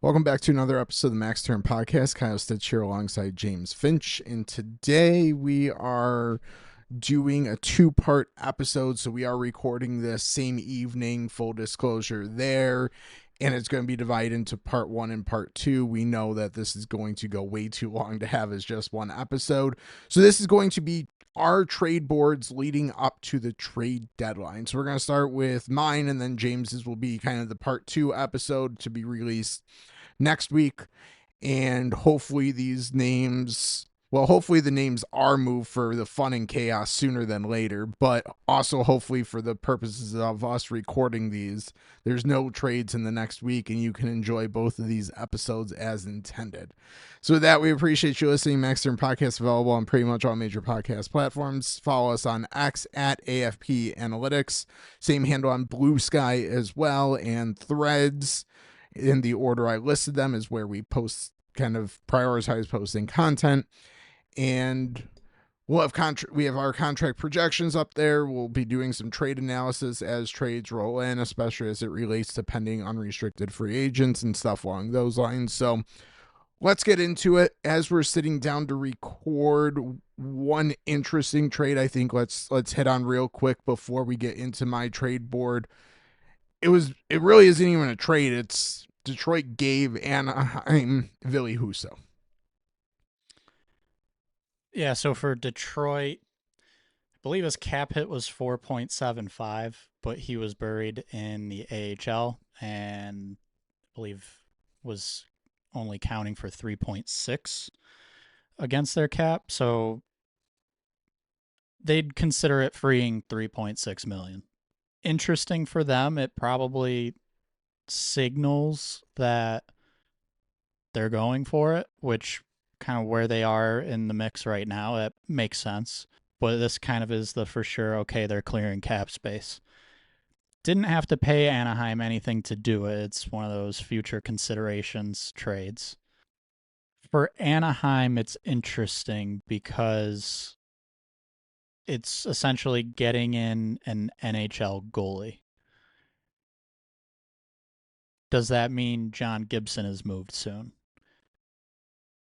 Welcome back to another episode of the Max Turn Podcast. Kyle Stitch here alongside James Finch. And today we are doing a two-part episode. So we are recording this same evening, full disclosure there. And it's going to be divided into part one and part two. We know that this is going to go way too long to have as just one episode. So this is going to be our trade boards leading up to the trade deadline. So we're going to start with mine, and then James's will be kind of the part two episode to be released next week. And hopefully the names are moved for the fun and chaos sooner than later, but also hopefully for the purposes of us recording these, there's no trades in the next week and you can enjoy both of these episodes as intended. So with that, we appreciate you listening. Max Turn Podcast available on pretty much all major podcast platforms. Follow us on X at AFP Analytics. Same handle on Blue Sky as well, and Threads. In the order I listed them is where we post, kind of prioritize posting content. And we have our contract projections up there. We'll be doing some trade analysis as trades roll in, especially as it relates to pending unrestricted free agents and stuff along those lines. So let's get into it. As we're sitting down to record, one interesting trade I think let's hit on real quick before we get into my trade board. It really isn't even a trade. It's Detroit gave Anaheim Ville Husso. Yeah, so for Detroit, I believe his cap hit was 4.75, but he was buried in the AHL and I believe was only counting for 3.6 against their cap. So they'd consider it freeing 3.6 million. Interesting for them. It probably signals that they're going for it, which kind of where they are in the mix right now, that makes sense. But this kind of is the for sure, okay, they're clearing cap space. Didn't have to pay Anaheim anything to do it. It's one of those future considerations trades. For Anaheim, it's interesting because it's essentially getting in an NHL goalie. Does that mean John Gibson is moved soon?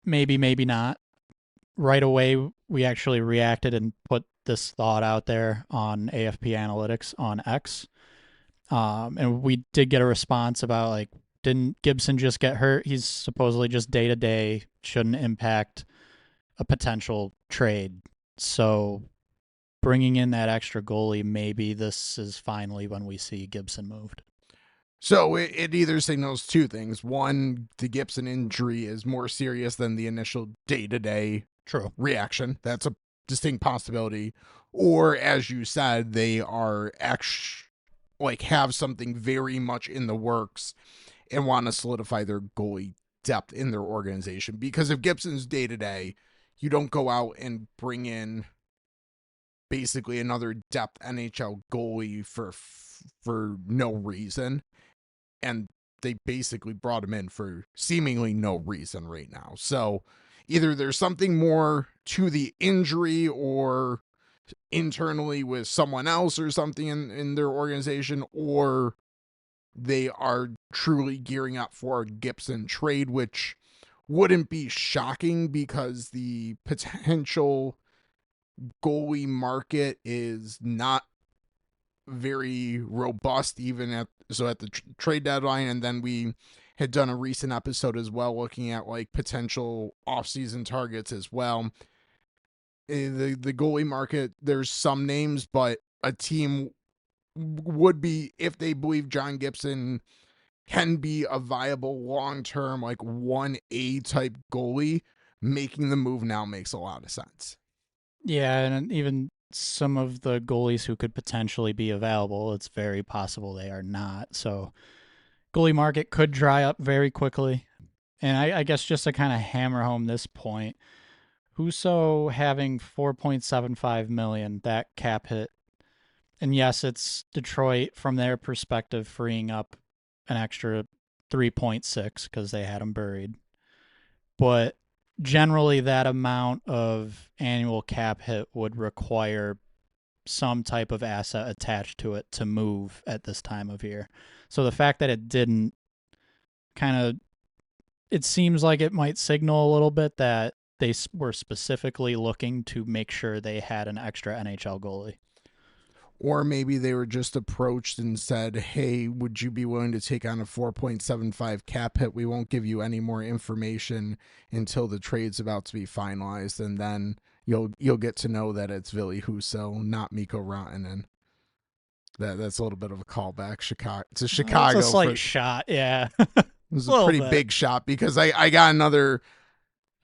Maybe, maybe not. Right away, we actually reacted and put this thought out there on AFP Analytics on X. And we did get a response about, like, didn't Gibson just get hurt? He's supposedly just day-to-day, shouldn't impact a potential trade. So bringing in that extra goalie, maybe this is finally when we see Gibson moved. So it either signals two things. One, the Gibson injury is more serious than the initial day-to-day reaction. That's a distinct possibility. Or, as you said, they are have something very much in the works and want to solidify their goalie depth in their organization. Because if Gibson's day-to-day, you don't go out and bring in basically another depth NHL goalie for no reason. And they basically brought him in for seemingly no reason right now. So either there's something more to the injury or internally with someone else or something in their organization, or they are truly gearing up for a Gibson trade, which wouldn't be shocking because the potential goalie market is not very robust even at the trade deadline. And then we had done a recent episode as well looking at like potential offseason targets as well. The goalie market, there's some names, but a team would be, if they believe John Gibson can be a viable long-term like 1A type goalie, making the move now makes a lot of sense. Yeah, and even some of the goalies who could potentially be available, it's very possible they are not. So goalie market could dry up very quickly. And I guess just to kind of hammer home this point, Husso having 4.75 million, that cap hit. And yes, it's Detroit from their perspective freeing up an extra 3.6 because they had him buried. But generally that amount of annual cap hit would require some type of asset attached to it to move at this time of year. So the fact that it didn't kind of it seems like it might signal a little bit that they were specifically looking to make sure they had an extra NHL goalie. Or maybe they were just approached and said, hey, would you be willing to take on a 4.75 cap hit? We won't give you any more information until the trade's about to be finalized, and then you'll get to know that it's Ville Husso, not Mikko Rantanen. That's a little bit of a callback. Chicago to It's a Chicago slight for shot, yeah. it A was a little pretty bit. big shot because I got another.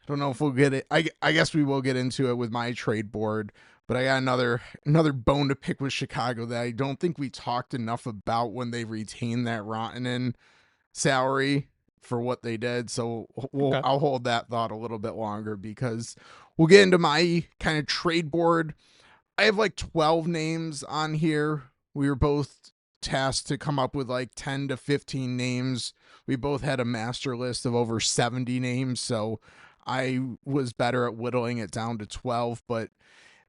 I don't know if we'll get it. I guess we will get into it with my trade board, but I got another bone to pick with Chicago that I don't think we talked enough about when they retained that Rantanen salary for what they did. So Okay. I'll hold that thought a little bit longer because we'll get into my kind of trade board. I have like 12 names on here. We were both tasked to come up with like 10 to 15 names. We both had a master list of over 70 names, so I was better at whittling it down to 12. But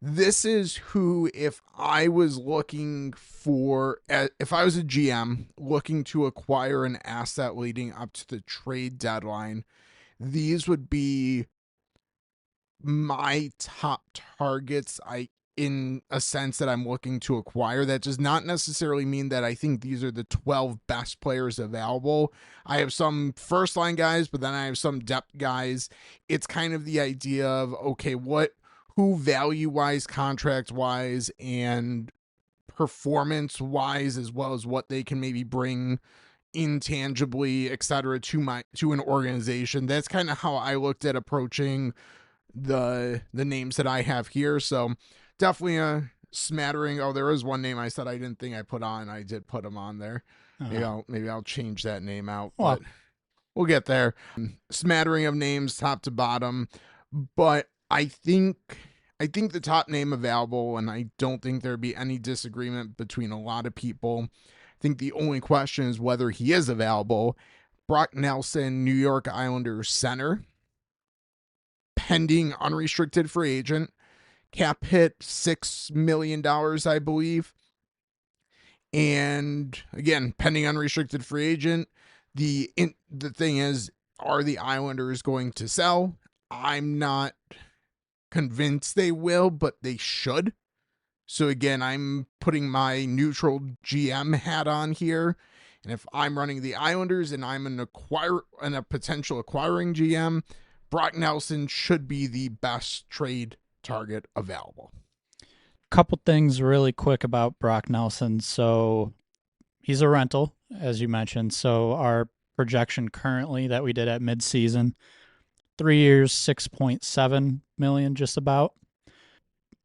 this is who, if I was looking for, if I was a GM looking to acquire an asset leading up to the trade deadline, these would be my top targets. In a sense that I'm looking to acquire. That does not necessarily mean that I think these are the 12 best players available. I have some first line guys, but then I have some depth guys. It's kind of the idea of, okay, who value wise, contract wise, and performance wise, as well as what they can maybe bring intangibly, etc., to an organization. That's kind of how I looked at approaching the names that I have here. So definitely a smattering. Oh, there is one name I said I didn't think I put on. I did put him on there. Maybe I'll change that name out, but Well, we'll get there. Smattering of names, top to bottom, but I think the top name available, and I don't think there'd be any disagreement between a lot of people. I think the only question is whether he is available. Brock Nelson, New York Islanders center, pending unrestricted free agent. Cap hit $6 million, I believe. And again, pending unrestricted free agent. The thing is, are the Islanders going to sell? I'm not convinced they will, but they should. So again, I'm putting my neutral GM hat on here. And if I'm running the Islanders and I'm a potential acquiring GM, Brock Nelson should be the best trade target available. couple things really quick about Brock Nelson. So he's a rental, as you mentioned. So our projection currently that we did at midseason, 3 years, 6.7 million, just about.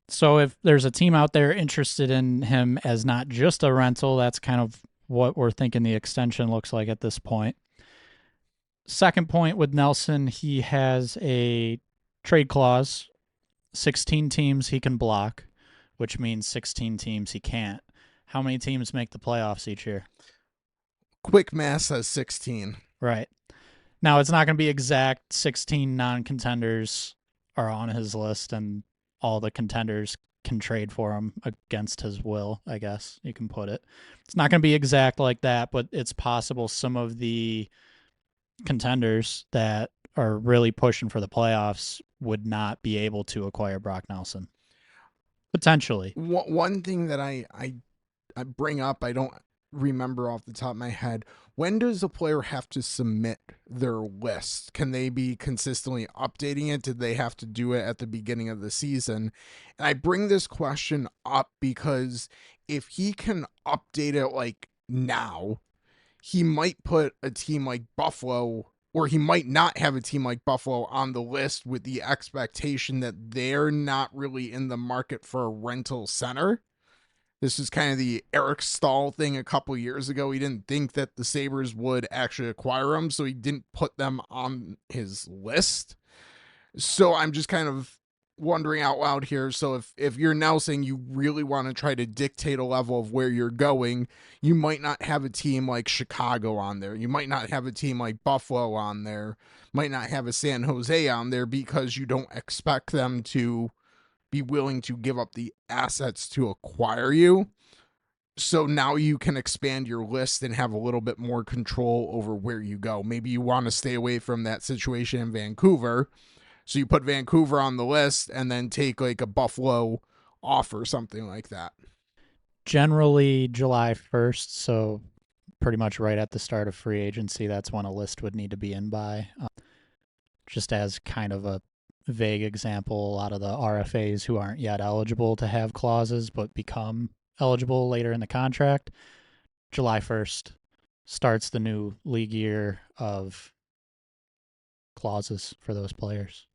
So if there's a team out there interested in him as not just a rental, that's kind of what we're thinking the extension looks like at this point. Second point with Nelson, he has a trade clause, 16 teams he can block, which means 16 teams he can't. How many teams make the playoffs each year? Quick math says 16. Right. Now, it's not going to be exact 16 non contenders are on his list, and all the contenders can trade for him against his will, I guess you can put it. It's not going to be exact like that, but it's possible some of the contenders that are really pushing for the playoffs would not be able to acquire Brock Nelson. Potentially. One thing that I bring up, I don't remember off the top of my head. When does a player have to submit their list? Can they be consistently updating it? Did they have to do it at the beginning of the season? And I bring this question up because if he can update it like now, he might put a team like Buffalo, or he might not have a team like Buffalo on the list with the expectation that they're not really in the market for a rental center. This is kind of the Eric Stahl thing a couple years ago. He didn't think that the Sabres would actually acquire him, so he didn't put them on his list. So I'm just kind of wondering out loud here. So if you're now saying you really want to try to dictate a level of where you're going, you might not have a team like Chicago on there. You might not have a team like Buffalo on there. Might not have a San Jose on there because you don't expect them to be willing to give up the assets to acquire you. So now you can expand your list and have a little bit more control over where you go. Maybe you want to stay away from that situation in Vancouver. So you put Vancouver on the list and then take like a Buffalo off or something like that. Generally July 1st, so pretty much right at the start of free agency, that's when a list would need to be in by. Just as kind of a vague example, a lot of the RFAs who aren't yet eligible to have clauses but become eligible later in the contract, July 1st starts the new league year of clauses for those players.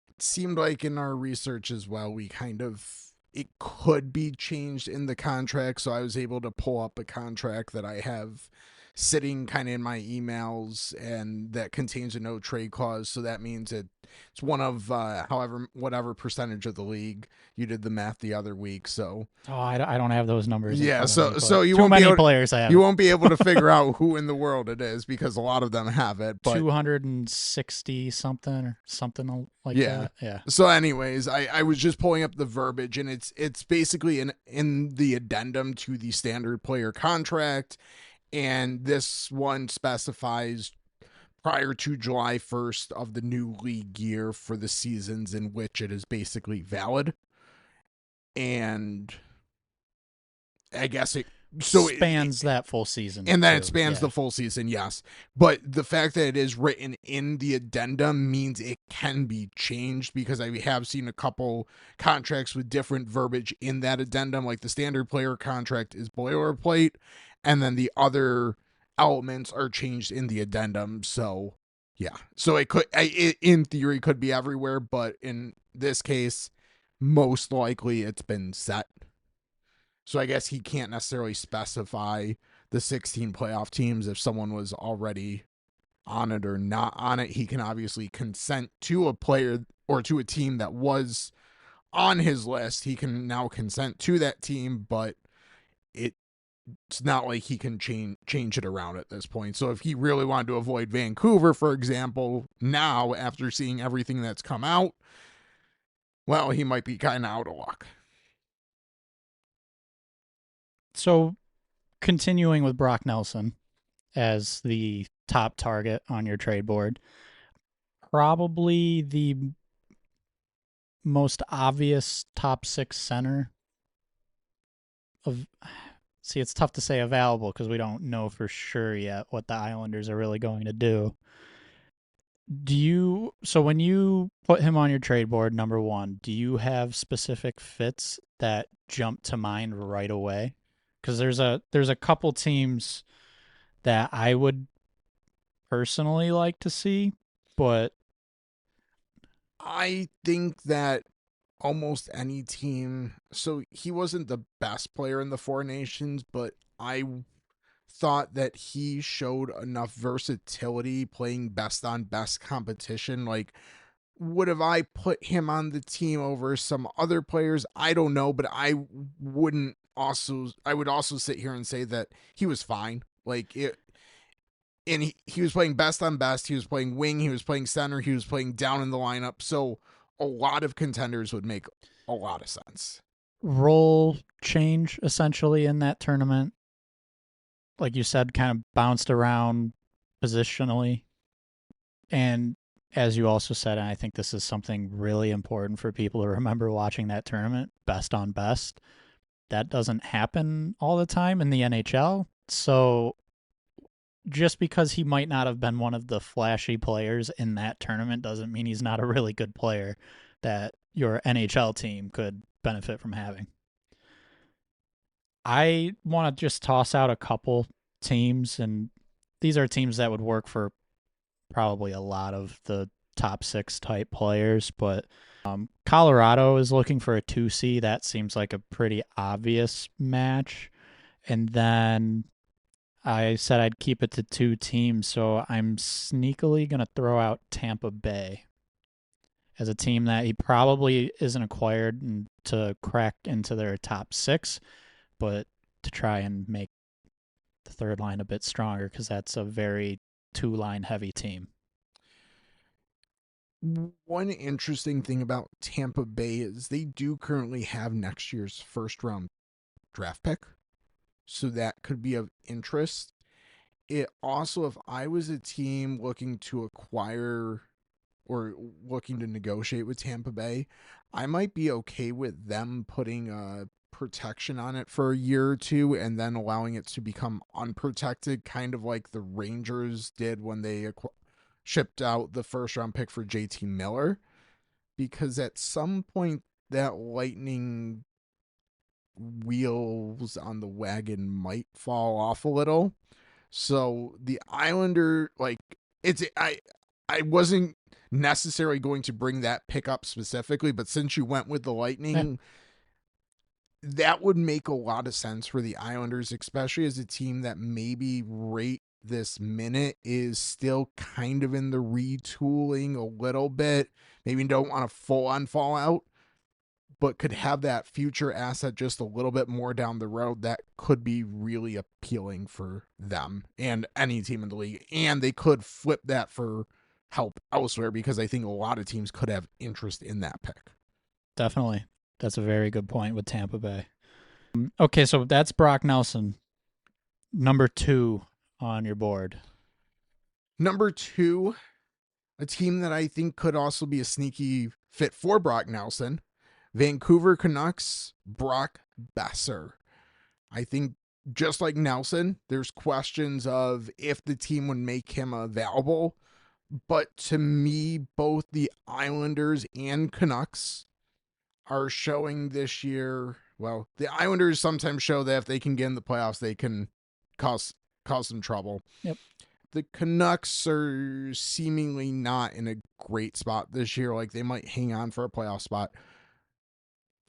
It seemed like in our research as well, we kind of, it could be changed in the contract. So I was able to pull up a contract that I have sitting kind of in my emails, and that contains a no trade clause. So that means it's one of however whatever percentage of the league. You did the math the other week, so Oh, I don't have those numbers in yeah. front of me. So But you too won't be many able players have you it. won't be able to figure out who in the world it is because a lot of them have it. But 260 something or something like yeah. that. Yeah. So, anyways, I was just pulling up the verbiage, and it's basically in the addendum to the standard player contract, and this one specifies prior to July 1st of the new league year for the seasons in which it is basically valid. And I guess Spans that full season. and then too. it spans Yeah. the full season, yes. But the fact that it is written in the addendum means it can be changed, because I have seen a couple contracts with different verbiage in that addendum. Like the standard player contract is boilerplate, and then the other elements are changed in the addendum. So yeah, so it in theory could be everywhere, but in this case, most likely it's been set. So I guess he can't necessarily specify the 16 playoff teams if someone was already on it or not on it. He can obviously consent to a player or to a team that was on his list. He can now consent to that team, but it's not like he can change it around at this point. So if he really wanted to avoid Vancouver, for example, now after seeing everything that's come out, well, he might be kind of out of luck. So continuing with Brock Nelson as the top target on your trade board, probably the most obvious top six center of. See, it's tough to say available because we don't know for sure yet what the Islanders are really going to do. So when you put him on your trade board, number one, do you have specific fits that jump to mind right away? Because there's a couple teams that I would personally like to see, but I think that almost any team. So he wasn't the best player in the Four Nations, but I thought that he showed enough versatility playing best on best competition. Like, would have I put him on the team over some other players? I don't know, but I would also sit here and say that he was fine. Like it, and he was playing best on best. He was playing wing. He was playing center. He was playing down in the lineup. So a lot of contenders would make a lot of sense. role change essentially in that tournament, like you said, kind of bounced around positionally. And as you also said, and I think this is something really important for people to remember watching that tournament, best on best. That doesn't happen all the time in the NHL. So just because he might not have been one of the flashy players in that tournament doesn't mean he's not a really good player that your NHL team could benefit from having. I want to just toss out a couple teams, and these are teams that would work for probably a lot of the top six type players, but Colorado is looking for a 2C. That seems like a pretty obvious match. And then I said I'd keep it to two teams, so I'm sneakily going to throw out Tampa Bay as a team that he probably isn't acquired to crack into their top six, but to try and make the third line a bit stronger because that's a very two-line heavy team. One interesting thing about Tampa Bay is they do currently have next year's first round draft pick. so that could be of interest. It also, if I was a team looking to acquire or looking to negotiate with Tampa Bay, I might be okay with them putting a protection on it for a year or two and then allowing it to become unprotected, kind of like the Rangers did when they shipped out the first round pick for JT Miller. Because at some point, that Lightning wheels on the wagon might fall off a little. So the Islander, like, it's I wasn't necessarily going to bring that pick up specifically, but since you went with the Yeah, Lightning, that would make a lot of sense for the Islanders, especially as a team that maybe right this minute is still kind of in the retooling a little bit. Maybe don't want a full on fallout, but could have that future asset just a little bit more down the road that could be really appealing for them and any team in the league. And they could flip that for help elsewhere because I think a lot of teams could have interest in that pick. definitely. That's a very good point with Tampa Bay. Okay, so that's Brock Nelson, number 2 on your board. Number two, a team that I think could also be a sneaky fit for Brock Nelson, Vancouver Canucks, Brock Besser. I think just like Nelson, there's questions of if the team would make him available. But to me, both the Islanders and Canucks are showing this year. Well, the Islanders sometimes show that if they can get in the playoffs, they can cause some trouble. Yep. The Canucks are seemingly not in a great spot this year. Like they might hang on for a playoff spot.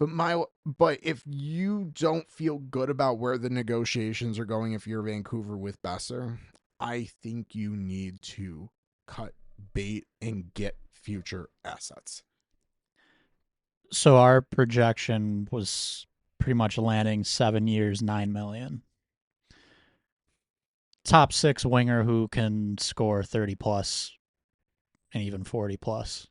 But if you don't feel good about where the negotiations are going, if you're Vancouver with Besser, I think you need to cut bait and get future assets. So our projection was pretty much landing 7 years, 9 million. Top 6 winger who can score 30 plus and even 40 plus.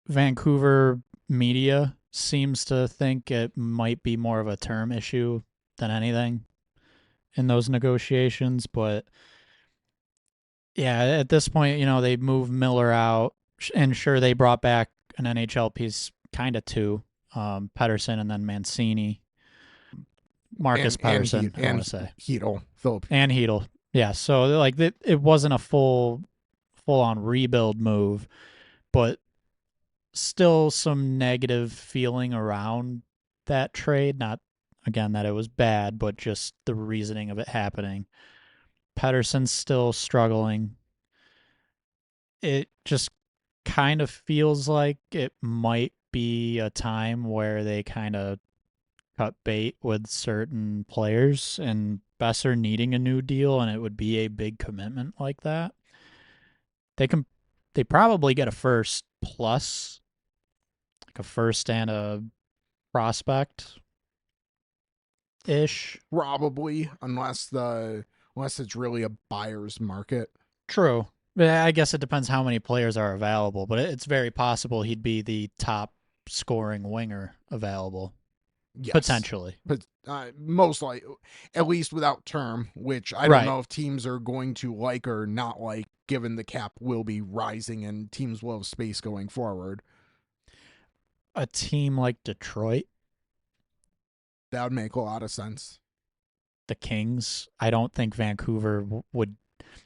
Vancouver media seems to think it might be more of a term issue than anything in those negotiations, but yeah, at this point, they moved Miller out, and sure, they brought back an NHL piece, kind of two, Pedersen and then Mancini, Marcus Pedersen, I want to say, Heedle, Philip, and Hedel. Yeah, so like it wasn't a full on rebuild move, but still some negative feeling around that trade. Not again that it was bad, but just the reasoning of it happening. Pedersen's still struggling. It just kind of feels like it might be a time where they kind of cut bait with certain players and Besser needing a new deal, and it would be a big commitment like that. They probably get a first plus, like a first and a prospect ish. probably unless it's really a buyer's market. True. I guess it depends how many players are available, but it's very possible he'd be the top scoring winger available. Yes, Potentially. but most likely, at least without term, which I don't Right. know if teams are going to like or not like, given the cap will be rising and teams will have space going forward. A team like Detroit, That would make a lot of sense. the Kings, I don't think Vancouver would.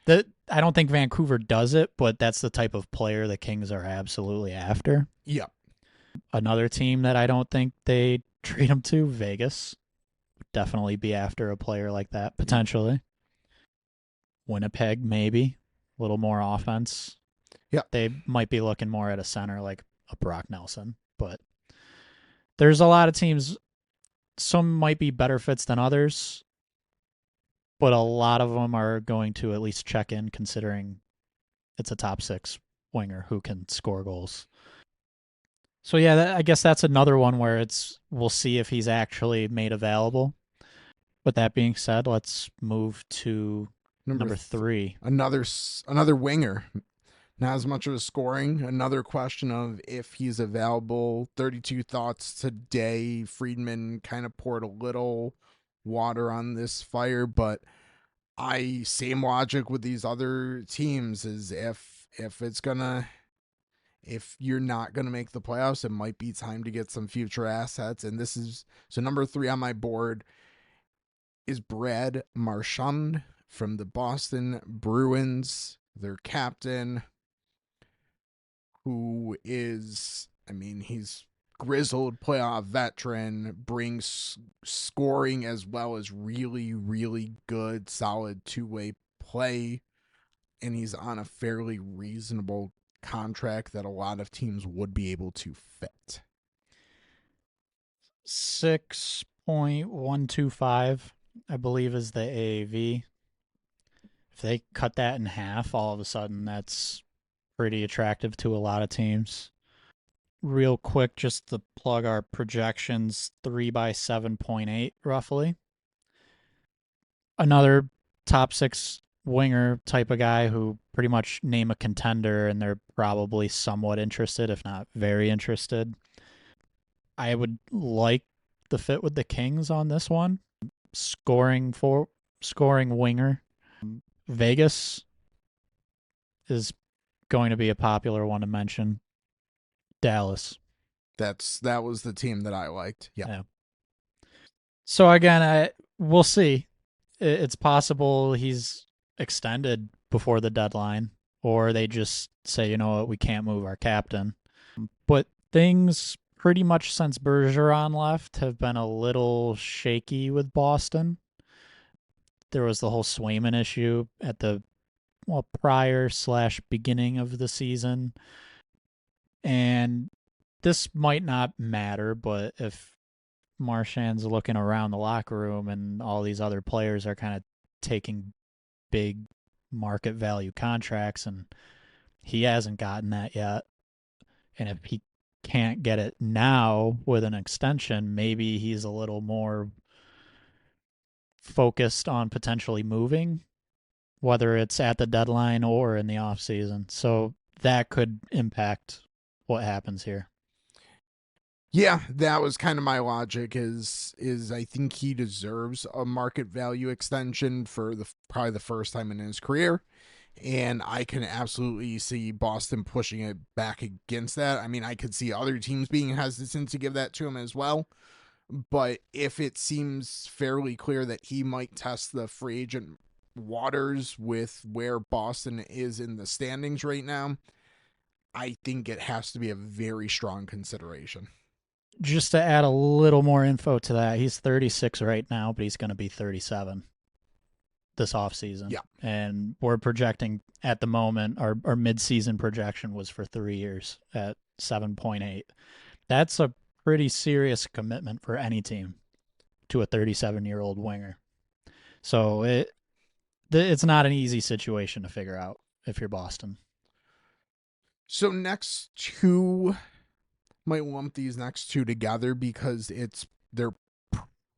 I don't think Vancouver does it, but that's the type of player the Kings are absolutely after. Yep. Another team that I don't think they treat them to, Vegas, would definitely be after a player like that, potentially. Winnipeg, maybe. A little more offense. Yep. They might be looking more at a center like a Brock Nelson, but there's a lot of teams. Some might be better fits than others, but a lot of them are going to at least check in considering it's a top 6 winger who can score goals. So yeah, I guess that's another one where we'll see if he's actually made available. With that being said, let's move to number 3. Another winger. Not as much of a scoring. Another question of if he's available. 32 thoughts today. Friedman kind of poured a little water on this fire, but I same logic with these other teams is if it's gonna if you're not gonna make the playoffs, it might be time to get some future assets. And this is so number 3 on my board is Brad Marchand from the Boston Bruins, their captain, who is, I mean, he's grizzled playoff veteran, brings scoring as well as really, really good, solid two-way play, and he's on a fairly reasonable contract that a lot of teams would be able to fit. 6.125, I believe, is the AAV. If they cut that in half, all of a sudden that's pretty attractive to a lot of teams. Real quick, just to plug our projections, 3 by 7.8 roughly. Another top 6 winger type of guy who pretty much name a contender and they're probably somewhat interested, if not very interested. I would like the fit with the Kings on this one. Scoring winger. Vegas is going to be a popular one to mention. Dallas. That was the team that I liked. Yeah. So again, we'll see. It's possible he's extended before the deadline, or they just say, you know what, we can't move our captain. But things pretty much since Bergeron left have been a little shaky with Boston. There was the whole Swayman issue at the prior/beginning of the season. And this might not matter, but if Marchand's looking around the locker room and all these other players are kind of taking big market value contracts and he hasn't gotten that yet, and if he can't get it now with an extension, maybe he's a little more focused on potentially moving, whether it's at the deadline or in the off season. So that could impact what happens here. Yeah, that was kind of my logic is I think he deserves a market value extension for the probably the first time in his career. And I can absolutely see Boston pushing it back against that. I mean, I could see other teams being hesitant to give that to him as well. But if it seems fairly clear that he might test the free agent waters with where Boston is in the standings right now, I think it has to be a very strong consideration. Just to add a little more info to that, he's 36 right now, but he's going to be 37 this offseason. Yeah. And we're projecting at the moment, our mid-season projection was for 3 years at 7.8. That's a pretty serious commitment for any team to a 37-year-old winger. So it's not an easy situation to figure out if you're Boston. So next two, might lump these next two together because they're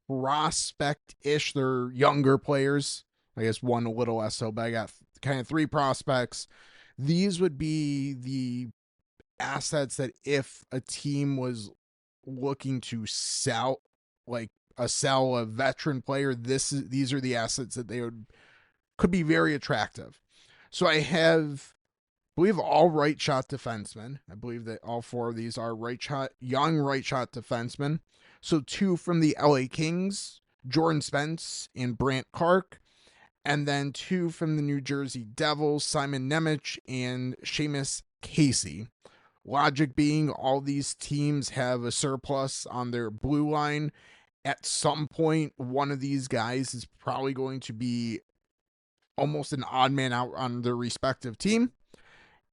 prospect-ish. They're younger players. I guess one a little less so, but I got kind of 3 prospects. These would be the assets that if a team was looking to sell, like sell a veteran player, these are the assets that could be very attractive. So I believe all right shot defensemen. I believe that all 4 of these are young right shot defensemen. So 2 from the LA Kings, Jordan Spence and Brant Clark, and then 2 from the New Jersey Devils, Simon Nemec and Seamus Casey. Logic being all these teams have a surplus on their blue line. At some point, one of these guys is probably going to be almost an odd man out on their respective team.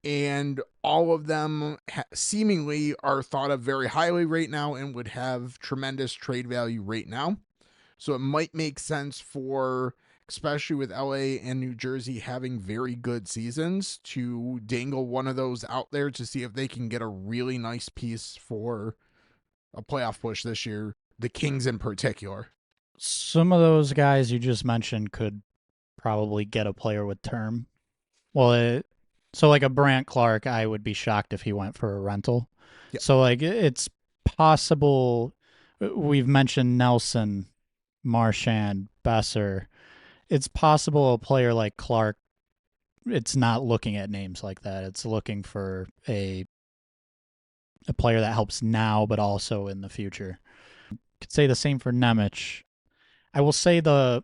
And all of them seemingly are thought of very highly right now and would have tremendous trade value right now. So it might make sense for, especially with LA and New Jersey having very good seasons, to dangle one of those out there to see if they can get a really nice piece for a playoff push this year, the Kings in particular. Some of those guys you just mentioned could probably get a player with term. Well, so like a Brant Clark, I would be shocked if he went for a rental. Yep. So like it's possible. We've mentioned Nelson Marchand, Besser. It's possible a player like Clark, it's not looking at names like that. It's looking for a player that helps now, but also in the future. Could say the same for Nemec. I will say there's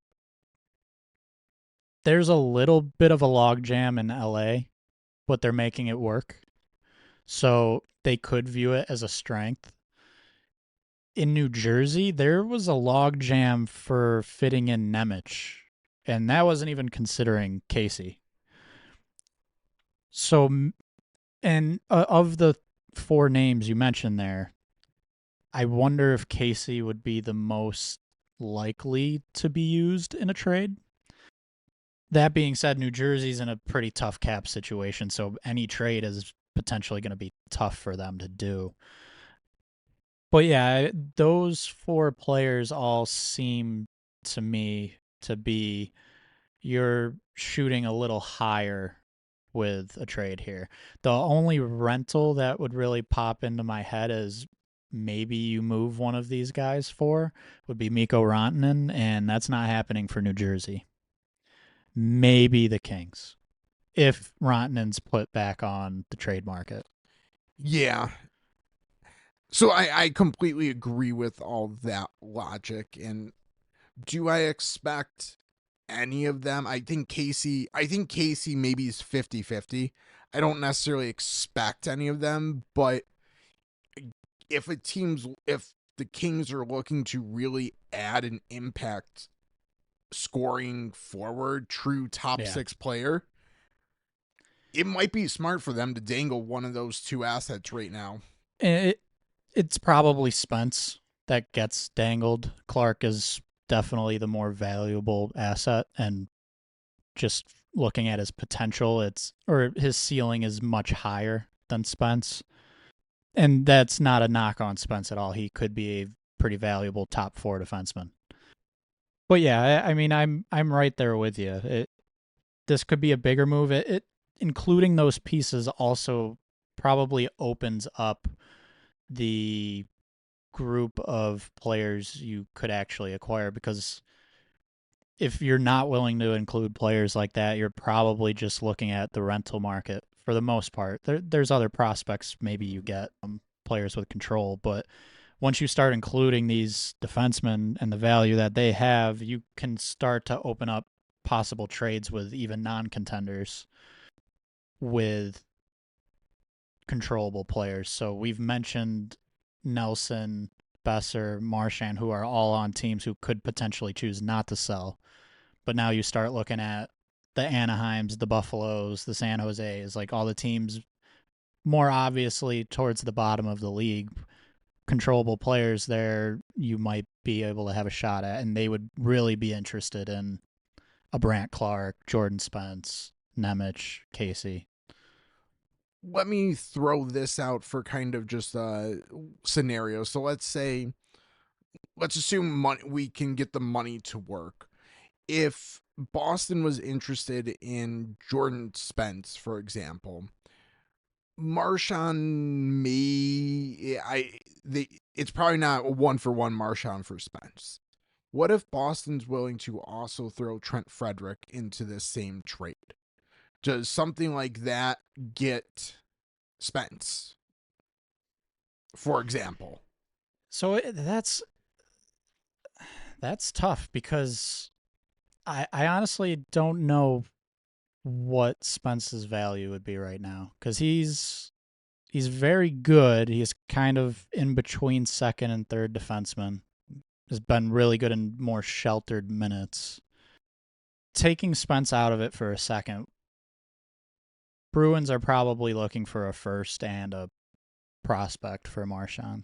a little bit of a logjam in LA, but they're making it work. So they could view it as a strength. In New Jersey, there was a logjam for fitting in Nemec, and that wasn't even considering Casey. So, and of the four names you mentioned there, I wonder if Casey would be the most likely to be used in a trade. That being said, New Jersey's in a pretty tough cap situation, so any trade is potentially going to be tough for them to do. But yeah, those four players all seem to me to be you're shooting a little higher with a trade here. The only rental that would really pop into my head is maybe you move one of these guys for would be Mikko Rantanen, and that's not happening for New Jersey. Maybe the Kings if Rantanen's put back on the trade market. Yeah. So I completely agree with all that logic. And do I expect any of them? I think Casey maybe is 50-50. I don't necessarily expect any of them, but if the Kings are looking to really add an impact scoring forward, true top Yeah. 6 player, it might be smart for them to dangle one of those two assets right now. It's probably Spence that gets dangled. Clark is definitely the more valuable asset, and just looking at his potential, his ceiling is much higher than Spence. And that's not a knock on Spence at all. He could be a pretty valuable top 4 defenseman. But yeah, I mean, I'm right there with you. This could be a bigger move. It including those pieces also probably opens up the group of players you could actually acquire, because if you're not willing to include players like that, you're probably just looking at the rental market for the most part. There's other prospects maybe you get, players with control, but once you start including these defensemen and the value that they have, you can start to open up possible trades with even non-contenders with controllable players. So we've mentioned Nelson, Besser, Marchand, who are all on teams who could potentially choose not to sell. But now you start looking at the Anaheims, the Buffaloes, the San Jose's, like all the teams more obviously towards the bottom of the league, controllable players there you might be able to have a shot at, and they would really be interested in a Brandt Clark, Jordan Spence, Nemec, Casey. Let me throw this out for kind of just a scenario. So let's assume we can get the money to work. If Boston was interested in Jordan Spence, for example, Marchand it's probably not a 1-for-1 Marchand for Spence. What if Boston's willing to also throw Trent Frederick into this same trade? Does something like that get Spence, for example? So that's tough, because I honestly don't know what Spence's value would be right now, because he's very good. He's kind of in between second and third defenseman. Has been really good in more sheltered minutes. Taking Spence out of it for a second, Bruins are probably looking for a first and a prospect for Marchand.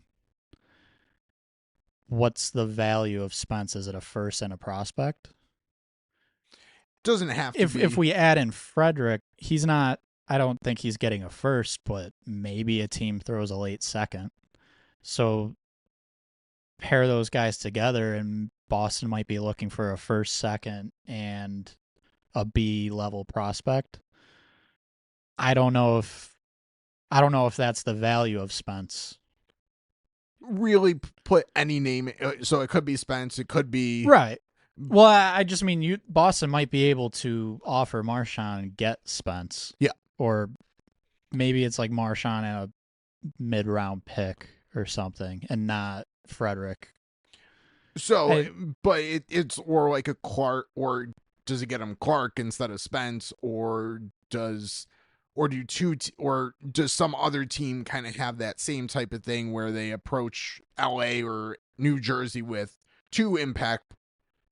What's the value of Spence? Is it a first and a prospect? Doesn't have to If be. we add in Frederick, he's not. I don't think he's getting a first, but maybe a team throws a late second. So pair those guys together, and Boston might be looking for a first, second, and a B level prospect. I don't know if that's the value of Spence. really put any name. So it could be Spence. It could be Right. Well, I just mean Boston might be able to offer Marchand and get Spence. Yeah. Or maybe it's like Marchand and a mid-round pick or something, and not Frederick. So, but it's or like a Clark, or does it get him Clark instead of Spence, or does or does some other team kind of have that same type of thing where they approach LA or New Jersey with two impact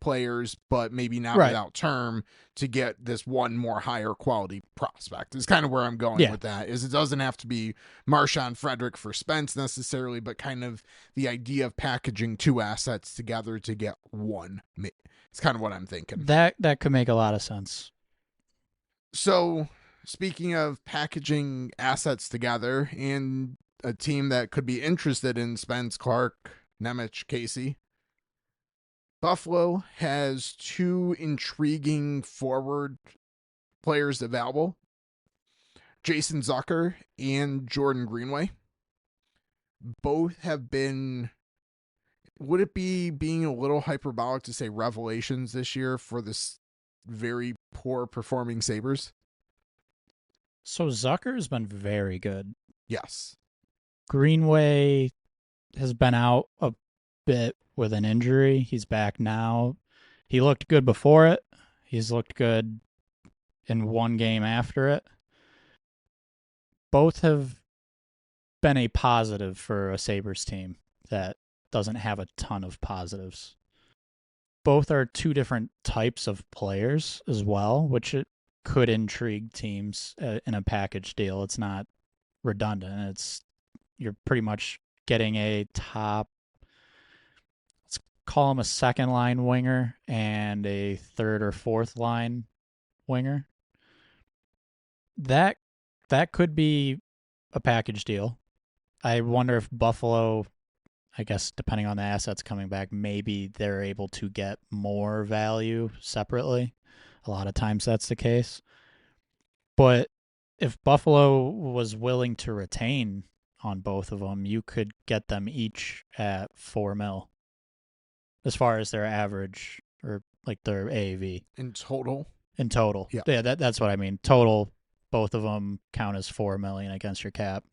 players, but maybe not Right. without term, to get this one more higher quality prospect is kind of where I'm going Yeah. with that. Is it doesn't have to be Marchand Frederick for Spence necessarily, but kind of the idea of packaging two assets together to get one. It's kind of what I'm thinking. That could make a lot of sense. So, speaking of packaging assets together and a team that could be interested in Spence, Clark, Nemec, Casey, Buffalo has two intriguing forward players available, Jason Zucker and Jordan Greenway. Both have been, would it be being a little hyperbolic to say revelations this year for this very poor performing Sabres? So Zucker's been very good. Yes. Greenway has been out a bit with an injury. He's back now. He looked good before it. He's looked good in one game after it. Both have been a positive for a Sabres team that doesn't have a ton of positives. Both are two different types of players as well, which it could intrigue teams in a package deal. It's not redundant. You're pretty much getting a top, let's call him a second line winger and a third or fourth line winger. That could be a package deal. I wonder if Buffalo, I guess depending on the assets coming back, maybe they're able to get more value separately. A lot of times that's the case. But if Buffalo was willing to retain on both of them, you could get them each at $4 million as far as their average or like their AAV In total? in total. Yeah. That's what I mean. Total, both of them count as $4 million against your cap.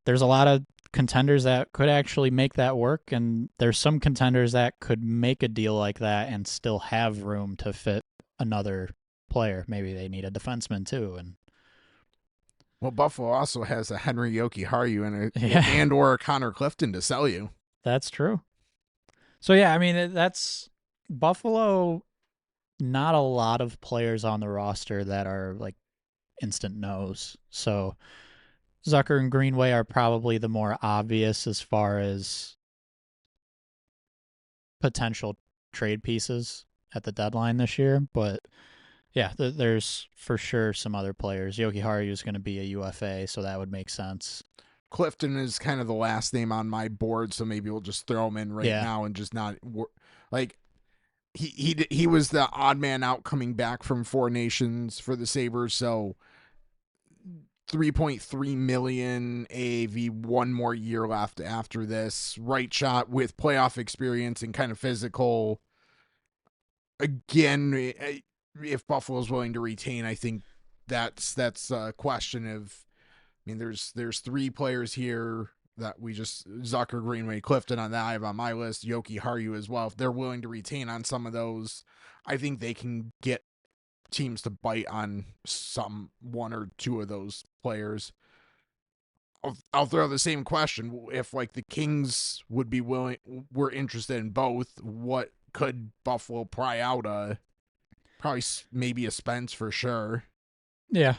There's a lot of contenders that could actually make that work, and there's some contenders that could make a deal like that and still have room to fit another player. Maybe they need a defenseman too, and well, Buffalo also has a Henry Jokiharju and or a Connor Clifton to sell you. That's true. So yeah, I mean that's Buffalo. Not a lot of players on the roster that are like instant no's. So Zucker and Greenway are probably the more obvious as far as potential trade pieces at the deadline this year. But yeah, there's for sure some other players. Jokiharju is going to be a UFA, so that would make sense. Clifton is kind of the last name on my board, so maybe we'll just throw him in right now and just not like he was the odd man out coming back from Four Nations for the Sabres, so 3.3 million AAV, one more year left after this. Right shot with playoff experience and kind of physical. Again, if Buffalo's willing to retain, I think that's a question of. I mean, there's three players here that we just Zucker, Greenway, Clifton on that I have on my list. Jokiharju as well. If they're willing to retain on some of those, I think they can get teams to bite on some one or two of those players. I'll throw the same question: if like the Kings would be willing, we're interested in both. What could Buffalo pry out? Probably maybe a Spence for sure. Yeah,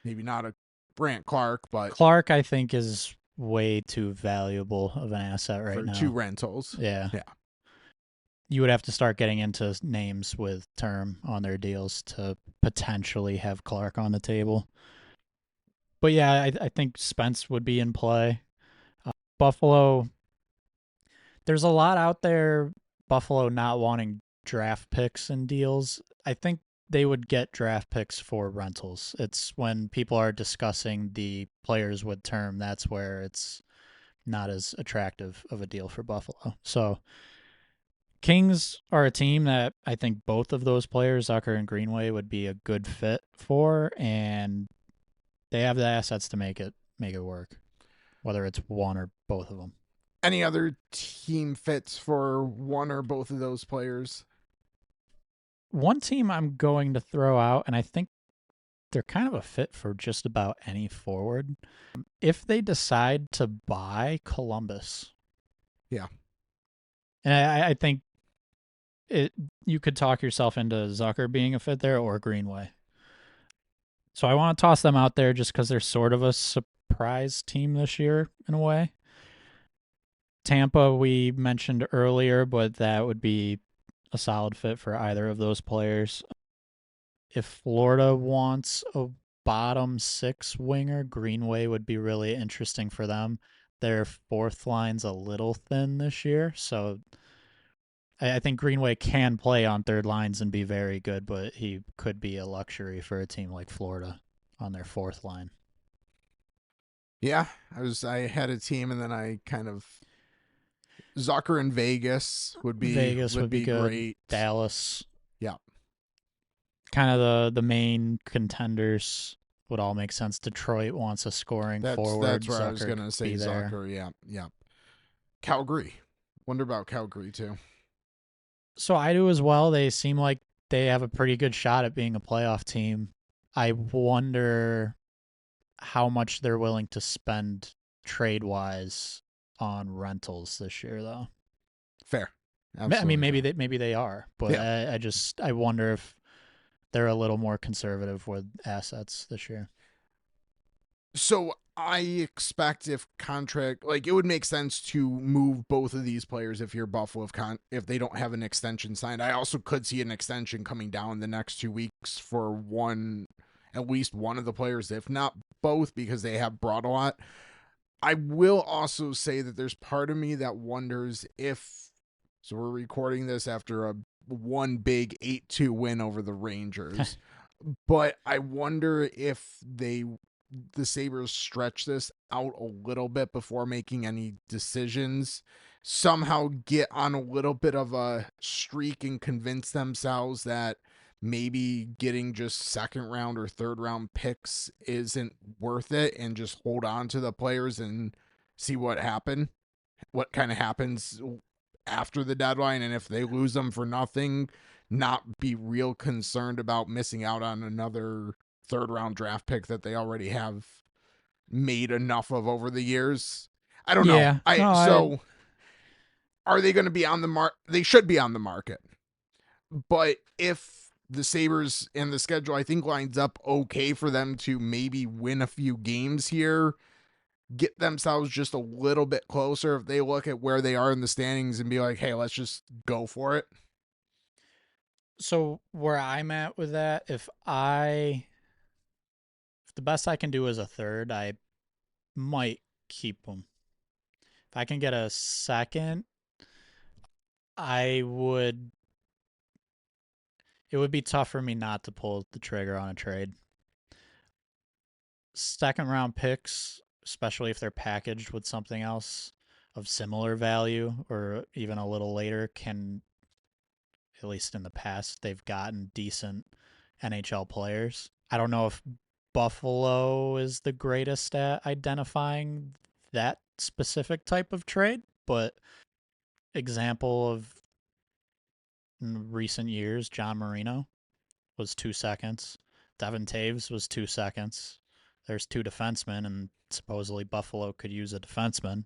maybe not a Brant Clark, but Clark I think is way too valuable of an asset right for now. 2 rentals. Yeah. Yeah. You would have to start getting into names with term on their deals to potentially have Clark on the table. But yeah, I think Spence would be in play. Buffalo, there's a lot out there. Buffalo not wanting draft picks and deals. I think they would get draft picks for rentals. It's when people are discussing the players with term, that's where it's not as attractive of a deal for Buffalo. So Kings are a team that I think both of those players, Zucker and Greenway, would be a good fit for, and they have the assets to make it work, whether it's one or both of them. Any other team fits for one or both of those players? One team I'm going to throw out, and I think they're kind of a fit for just about any forward. If they decide to buy Columbus, Yeah. and I think it, you could talk yourself into Zucker being a fit there or Greenway. So I want to toss them out there just because they're sort of a surprise team this year in a way. Tampa, we mentioned earlier, but that would be a solid fit for either of those players. If Florida wants a bottom six winger, Greenway would be really interesting for them. Their fourth line's a little thin this year, so I think Greenway can play on third lines and be very good, but he could be a luxury for a team like Florida on their fourth line. Yeah, I had a team, and then I kind of Zucker in Vegas Vegas would would be be good. great. Dallas, Yeah, kind of the main contenders would all make sense. Detroit wants a scoring forward. that's where I was Zucker gonna could say be there. Zucker. Yeah, yeah. Calgary. Wonder about Calgary too. So I do as well. They seem like they have a pretty good shot at being a playoff team. I wonder how much they're willing to spend trade wise on rentals this year, though. Fair. I mean, Absolutely fair. maybe they are, but Yeah. I wonder if they're a little more conservative with assets this year. So I expect if contract like it would make sense to move both of these players if you're Buffalo if they don't have an extension signed. I also could see an extension coming down the next 2 weeks for one at least one of the players, if not both, because they have brought a lot. I will also say that there's part of me that wonders if so we're recording this after a one big 8-2 win over the Rangers. But I wonder if the Sabres stretch this out a little bit before making any decisions, somehow get on a little bit of a streak and convince themselves that maybe getting just second round or third round picks isn't worth it and just hold on to the players and see what kind of happens after the deadline, and if they lose them for nothing, not be real concerned about missing out on another third round draft pick that they already have made enough of over the years. I don't know. Yeah, I no, so are they going to be on the mark? They should be on the market. But if the Sabres and the schedule I think lines up okay for them to maybe win a few games here, get themselves just a little bit closer if they look at where they are in the standings and be like, "Hey, let's just go for it." so where I'm at with that, if the best I can do is a third, I might keep them. If I can get a second, I would. It would be tough for me not to pull the trigger on a trade. Second round picks, especially if they're packaged with something else of similar value or even a little later, can, at least in the past, they've gotten decent NHL players. I don't know if Buffalo is the greatest at identifying that specific type of trade, but example of in recent years, John Marino was 2 seconds. Devin Taves was 2 seconds. There's two defensemen, and supposedly Buffalo could use a defenseman.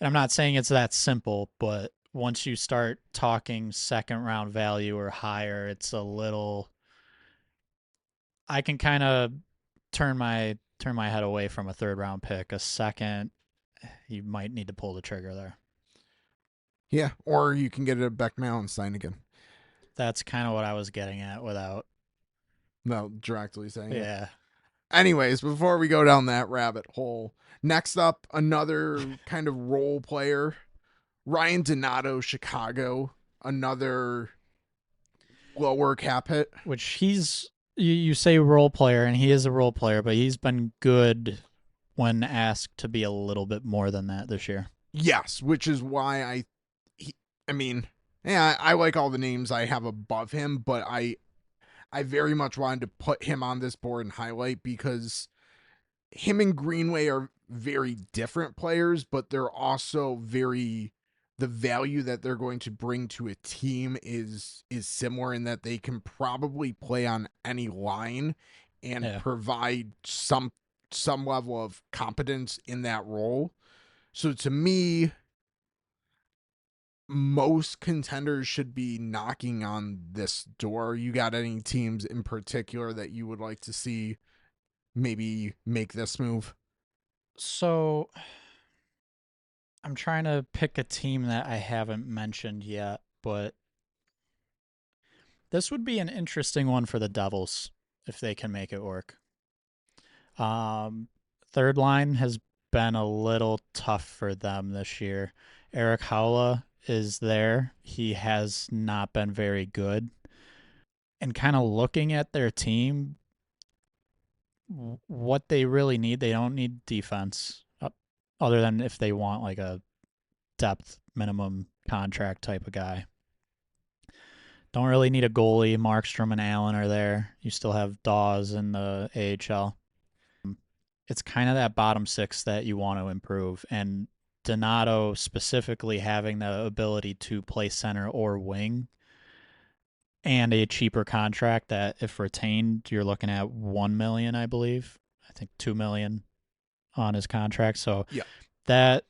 And I'm not saying it's that simple, but once you start talking second round value or higher, it's a little. I can kind of turn my head away from a third round pick. A second, you might need to pull the trigger there. Yeah, or you can get it at Beck Mallenstein again. That's kind of what I was getting at without. No, directly saying it. Yeah. Anyways, before we go down that rabbit hole, next up, another kind of role player, Ryan Donato, Chicago, another lower cap hit. Which you say role player, and he is a role player, but he's been good when asked to be a little bit more than that this year. Yes, which is why he, I mean, yeah, I like all the names I have above him, but I very much wanted to put him on this board and highlight because him and Greenway are very different players, but they're also very the value that they're going to bring to a team is similar in that they can probably play on any line and Yeah. provide some level of competence in that role. So to me, most contenders should be knocking on this door. You got any teams in particular that you would like to see maybe make this move? So I'm trying to pick a team that I haven't mentioned yet, but this would be an interesting one for the Devils if they can make it work. Um, third line has been a little tough for them this year. Eric Howla is there. He has not been very good. And kind of looking at their team, what they really need, they don't need defense, other than if they want like a depth minimum contract type of guy. Don't really need a goalie. Markstrom and Allen are there. You still have Dawes in the AHL. It's kind of that bottom six that you want to improve. And Donato specifically having the ability to play center or wing and a cheaper contract that if retained, you're looking at 1 million, I believe. I think 2 million on his contract. So Yeah. that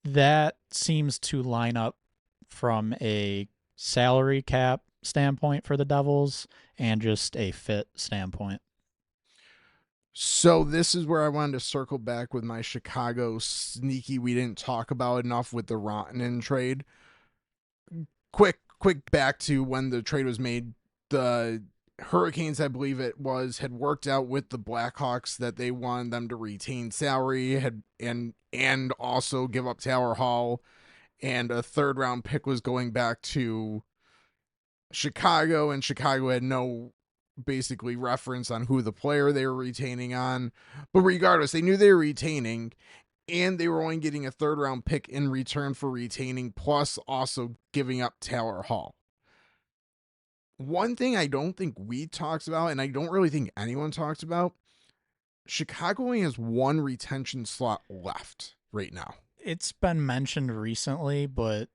that seems to line up from a salary cap standpoint for the Devils and just a fit standpoint. So this is where I wanted to circle back with my Chicago sneaky we didn't talk about enough with the Rantanen trade. Quick back to when the trade was made. The Hurricanes, I believe it was, had worked out with the Blackhawks that they wanted them to retain salary and also give up Tower Hall, and a third round pick was going back to Chicago, and Chicago had no basically reference on who the player they were retaining on. But regardless, they knew they were retaining, and they were only getting a third round pick in return for retaining, plus also giving up Taylor Hall. One thing I don't think we talked about, and I don't really think anyone talked about, Chicago only has one retention slot left right now. It's been mentioned recently, but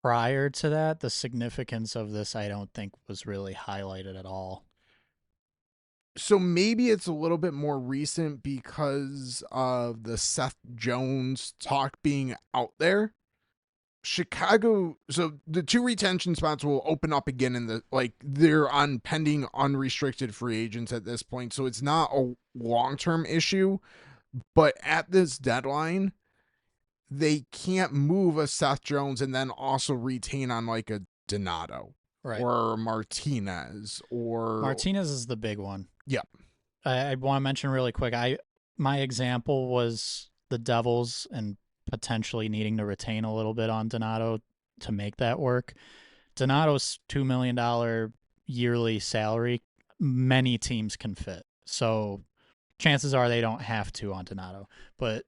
prior to that, the significance of this I don't think was really highlighted at all. So maybe it's a little bit more recent because of the Seth Jones talk being out there. Chicago, so the two retention spots will open up again in the like they're on pending unrestricted free agents at this point, so it's not a long-term issue, but at this deadline they can't move a Seth Jones and then also retain on like a Donato Right. or Martinez or Martinez is the big one. yeah. I want to mention really quick. My example was the Devils and potentially needing to retain a little bit on Donato to make that work. Donato's $2 million yearly salary, many teams can fit. So chances are they don't have to on Donato. But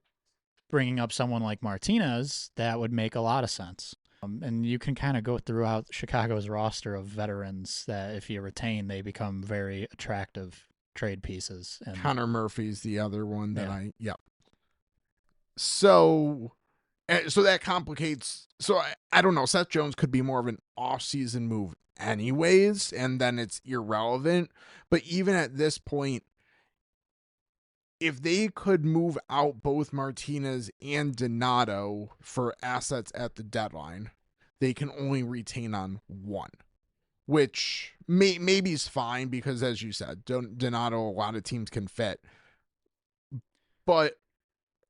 bringing up someone like Martinez, that would make a lot of sense. And you can kind of go throughout Chicago's roster of veterans that if you retain, they become very attractive trade pieces. And Connor Murphy's the other one that yeah. So that complicates. So I don't know. Seth Jones could be more of an off-season move, anyways, and then it's irrelevant. But even at this point, if they could move out both Martinez and Donato for assets at the deadline, they can only retain on one, which maybe is fine because, as you said, Donato, a lot of teams can fit. But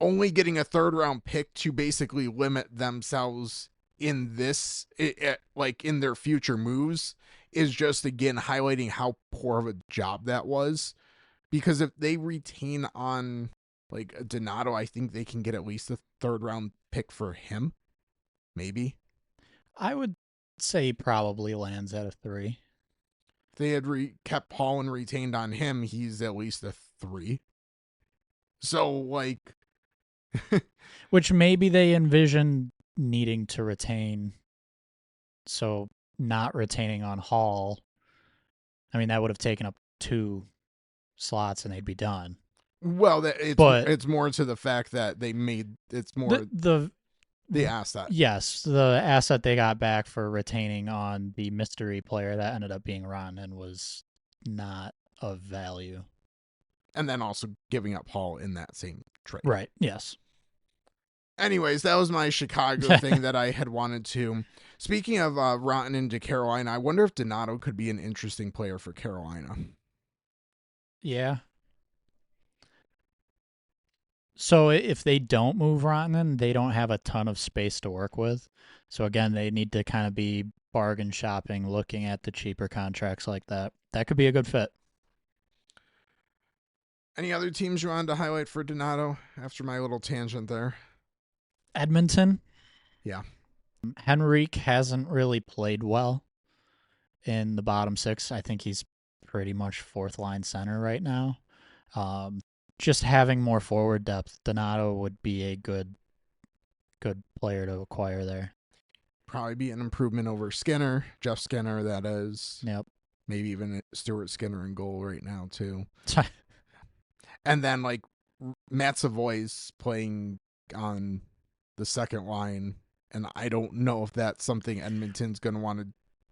only getting a third round pick to basically limit themselves in this like in their future moves is just again highlighting how poor of a job that was, because if they retain on like Donato, I think they can get at least a third round pick for him, maybe. I would say he probably lands at a 3. If they had kept Paul and retained on him, he's at least a 3. So like, Which maybe they envision needing to retain. So not retaining on Hall, I mean, that would have taken up 2 slots and they'd be done. well, that it's But it's more to the fact that they made it's the more the the asset. yes, the asset they got back for retaining on the mystery player that ended up being Ron and was not of value. And then also giving up Hall in that same trade. Right. Yes. Anyways, that was my Chicago thing that I had wanted to. Speaking of Rotten into Carolina, I wonder if Donato could be an interesting player for Carolina. Yeah. So if they don't move Rotten, they don't have a ton of space to work with. So again, they need to kind of be bargain shopping, looking at the cheaper contracts like that. That could be a good fit. Any other teams you wanted to highlight for Donato after my little tangent there? Edmonton, Yeah. Henrique hasn't really played well in the bottom six. I think he's pretty much fourth line center right now. Um, just having more forward depth, Donato would be a good player to acquire there. Probably be an improvement over Skinner, Jeff Skinner, that is. Yep. Maybe even Stuart Skinner in goal right now, too. And then, like, Matt Savoy's playing on the second line, and I don't know if that's something Edmonton's going to want to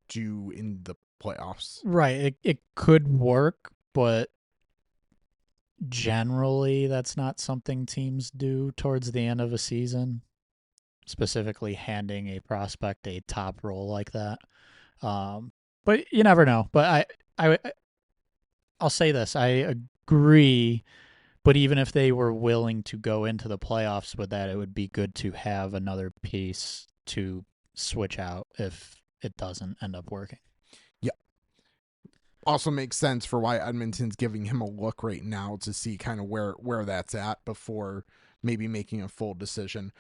do in the playoffs. Right. It could work, but generally that's not something teams do towards the end of a season, specifically handing a prospect a top role like that. But you never know. But I'll say this: I agree. But even if they were willing to go into the playoffs with that, it would be good to have another piece to switch out if it doesn't end up working. Yeah. Also makes sense for why Edmonton's giving him a look right now to see kind of where that's at before maybe making a full decision.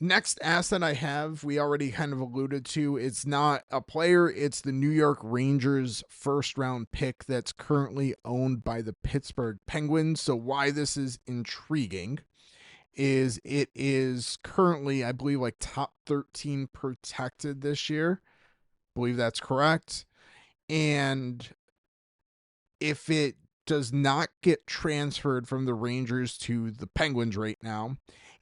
Next asset I have, we already kind of alluded to. It's not a player, it's the New York Rangers first round pick that's currently owned by the Pittsburgh Penguins. So, why this is intriguing is it is currently, I believe, like top 13 protected this year. I believe that's correct. And if it does not get transferred from the Rangers to the Penguins right now,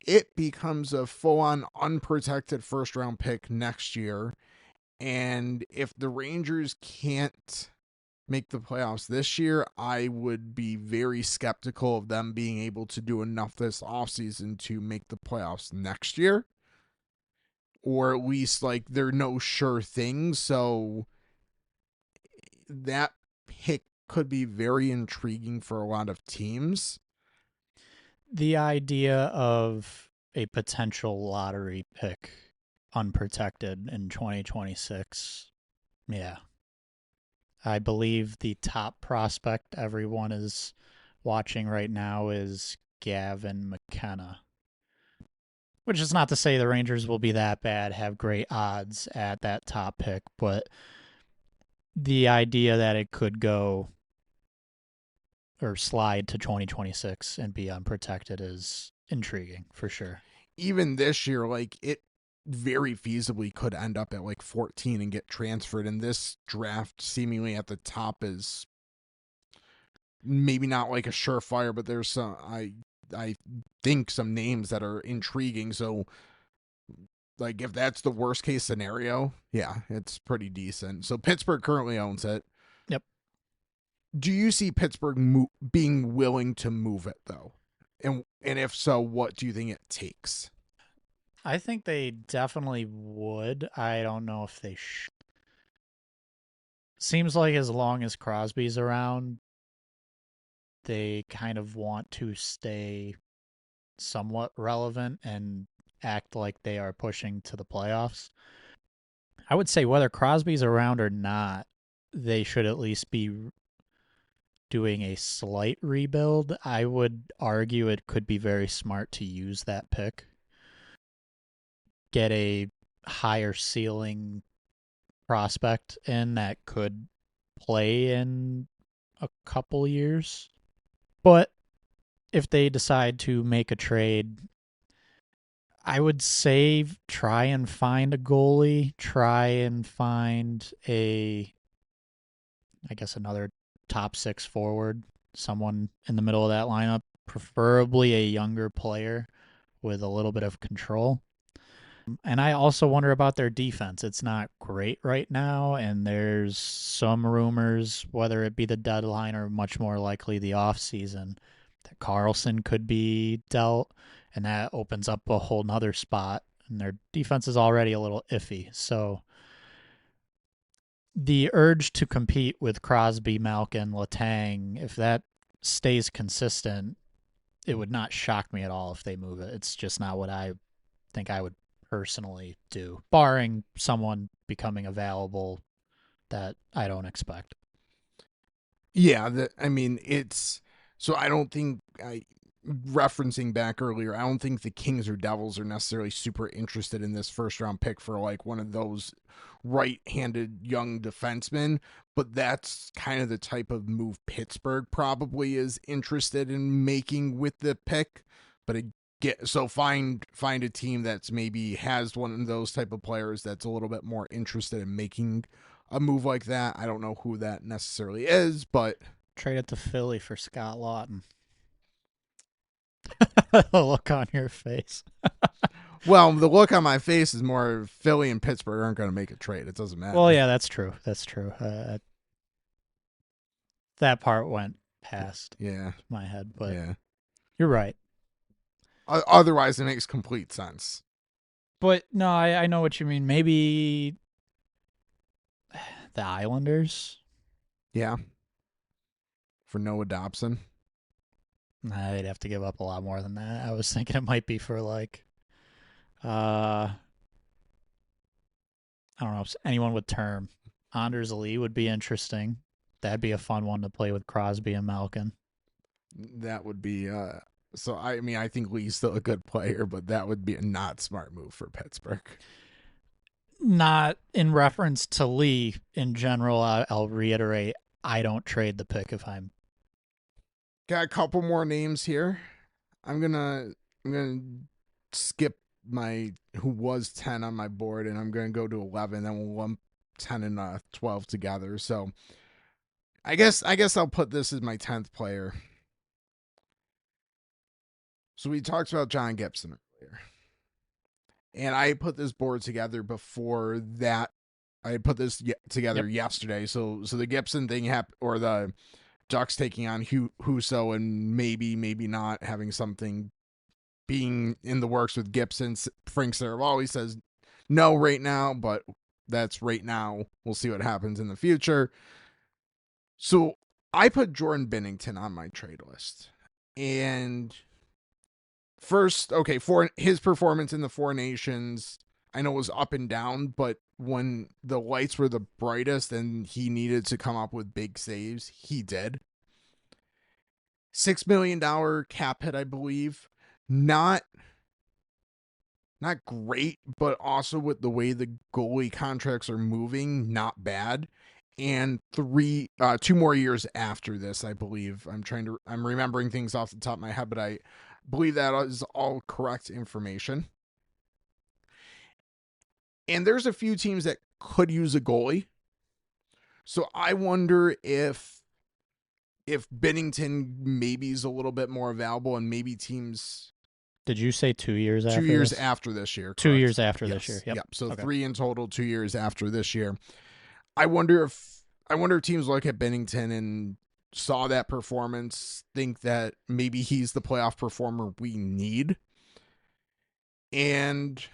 it becomes a full on unprotected first round pick next year. And if the Rangers can't make the playoffs this year, I would be very skeptical of them being able to do enough this offseason to make the playoffs next year. Or at least, like, they're no sure thing. So that pick could be very intriguing for a lot of teams. The idea of a potential lottery pick unprotected in 2026, yeah. I believe the top prospect everyone is watching right now is Gavin McKenna. Which is not to say the Rangers will be that bad, have great odds at that top pick, but the idea that it could go or slide to 2026 and be unprotected is intriguing for sure. Even this year, like, it very feasibly could end up at like 14 and get transferred. And this draft, seemingly at the top, is maybe not like a surefire, but there's some, I think, some names that are intriguing. So, like, if that's the worst case scenario, yeah, it's pretty decent. So Pittsburgh currently owns it. Yep. Do you see Pittsburgh being willing to move it though? And if so, what do you think it takes? I think they definitely would. I don't know if they seems like as long as Crosby's around, they kind of want to stay somewhat relevant and act like they are pushing to the playoffs. I would say whether Crosby's around or not, they should at least be doing a slight rebuild. I would argue it could be very smart to use that pick, get a higher ceiling prospect in that could play in a couple years. But if they decide to make a trade, I would say try and find a goalie, try and find I guess another top six forward, someone in the middle of that lineup, preferably a younger player with a little bit of control. And I also wonder about their defense. It's not great right now, and there's some rumors, whether it be the deadline or much more likely the offseason, that Carlson could be dealt, and that opens up a whole nother spot. And their defense is already a little iffy. So the urge to compete with Crosby, Malkin, Letang, if that stays consistent, it would not shock me at all if they move it. It's just not what I think I would personally do, barring someone becoming available that I don't expect. Yeah, I mean, it's so I don't think I referencing back earlier, I don't think the Kings or Devils are necessarily super interested in this first round pick for like one of those right-handed young defensemen, but that's kind of the type of move Pittsburgh probably is interested in making with the pick. But find a team that's maybe has one of those type of players that's a little bit more interested in making a move like that. I don't know who that necessarily is, but Trade it to Philly for Scott Lawton. The look on your face. well, the look on my face is more Philly and Pittsburgh aren't going to make a trade. It doesn't Well, matter. yeah, that's true. That's true. That part went past Yeah, my head, but yeah. you're right. Otherwise, it makes complete sense. But no, I know what you mean. Maybe the Islanders. Yeah, for Noah Dobson. Nah, they'd have to give up a lot more than that. I was thinking it might be for like, I don't know, anyone with term. Anders Lee would be interesting. That'd be a fun one to play with Crosby and Malkin. That would be. So I mean, I think Lee's still a good player, but that would be a not smart move for Pittsburgh. Not in reference to Lee in general. I'll reiterate: I don't trade the pick if I'm. Got a couple more names here. I'm gonna skip my who was 10 on my board, and I'm gonna go to 11. Then we'll lump 10 and 12 together. So I guess I'll put this as my 10th player. So we talked about John Gibson earlier, and I put this board together before that. I put this together Yep. yesterday. So the Gibson thing happened, or the Ducks taking on Huso, and maybe not having something being in the works with Gibson. Frank Saravalli says no right now, but that's right now. We'll see what happens in the future. So I put Jordan Binnington on my trade list. And first, okay, for his performance in the Four Nations, I know it was up and down, but when the lights were the brightest and he needed to come up with big saves, he did. $6 million cap hit, I believe. Not great, but also with the way the goalie contracts are moving, not bad. And 2 more years after this, I believe. I'm remembering things off the top of my head, but I believe that is all correct information. And there's a few teams that could use a goalie. So I wonder if Bennington maybe is a little bit more available, and maybe teams Did you say 2 years 2 years this? after this year, 2 years correct? after this year. Yes. Yep. Yep. So Okay. 3 in total, 2 years after this year. I wonder if teams look at Bennington and saw that performance, think that maybe he's the playoff performer we need. And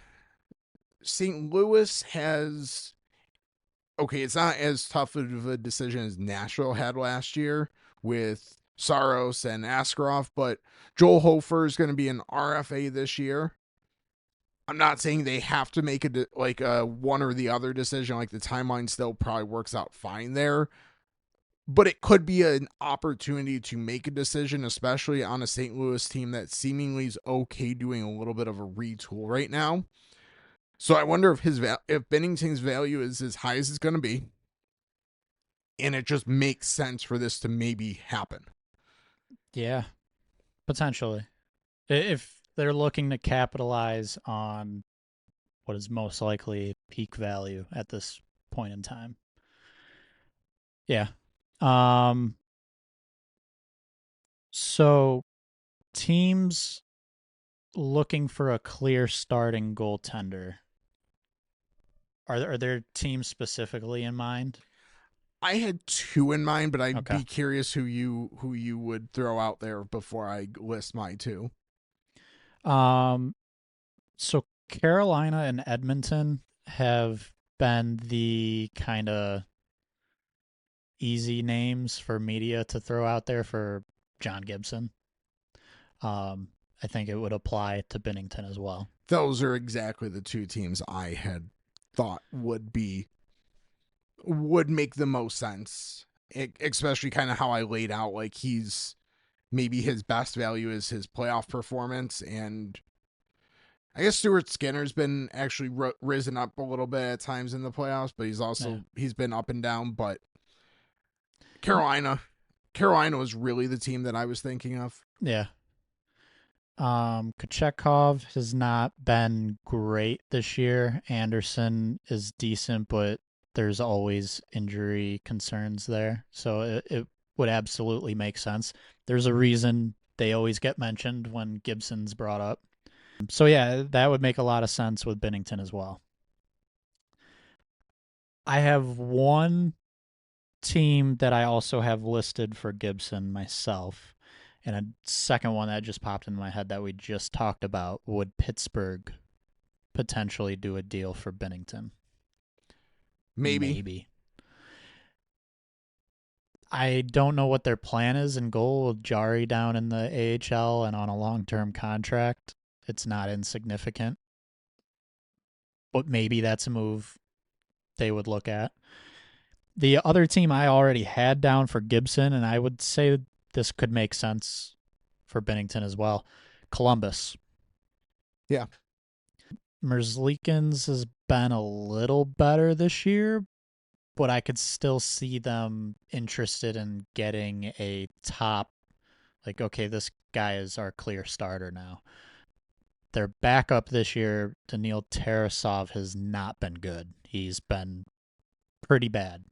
St. Louis has, okay, it's not as tough of a decision as Nashville had last year with Saros and Askarov, but Joel Hofer is going to be an RFA this year. I'm not saying they have to make a one or the other decision. Like the timeline still probably works out fine there, but it could be an opportunity to make a decision, especially on a St. Louis team that seemingly is okay doing a little bit of a retool right now. So I wonder if Bennington's value is as high as it's going to be, and it just makes sense for this to maybe happen. Yeah. Potentially. If they're looking to capitalize on what is most likely peak value at this point in time. Yeah. Um so teams looking for a clear starting goaltender. Are there teams specifically in mind? I had two in mind, but I'd Okay. be curious who you would throw out there before I list my two. Um so Carolina and Edmonton have been the kind of easy names for media to throw out there for John Gibson. Um, I think it would apply to Bennington as well. Those are exactly the two teams I had thought would make the most sense. Especially kind of how I laid out, like he's maybe his best value is his playoff performance, and I guess Stuart Skinner's been actually risen up a little bit at times in the playoffs, but Yeah. he's been up and down. But Carolina, Carolina was really the team that I was thinking of. Yeah. Kochetkov has not been great this year. Anderson is decent, but there's always injury concerns there. So it would absolutely make sense. There's a reason they always get mentioned when Gibson's brought up. So yeah, that would make a lot of sense with Bennington as well. I have one team that I also have listed for Gibson myself. And a second one that just popped into my head that we just talked about, would Pittsburgh potentially do a deal for Bennington? Maybe. Maybe. I don't know what their plan is in goal with Jari down in the AHL and on a long term contract. It's not insignificant, but maybe that's a move they would look at. The other team I already had down for Gibson, and I would say this could make sense for Bennington as well, Columbus. Yeah. Merzlikins has been a little better this year, but I could still see them interested in getting a top, like, okay, this guy is our clear starter now. Their backup this year, Daniil Tarasov, has not been good. He's been pretty bad.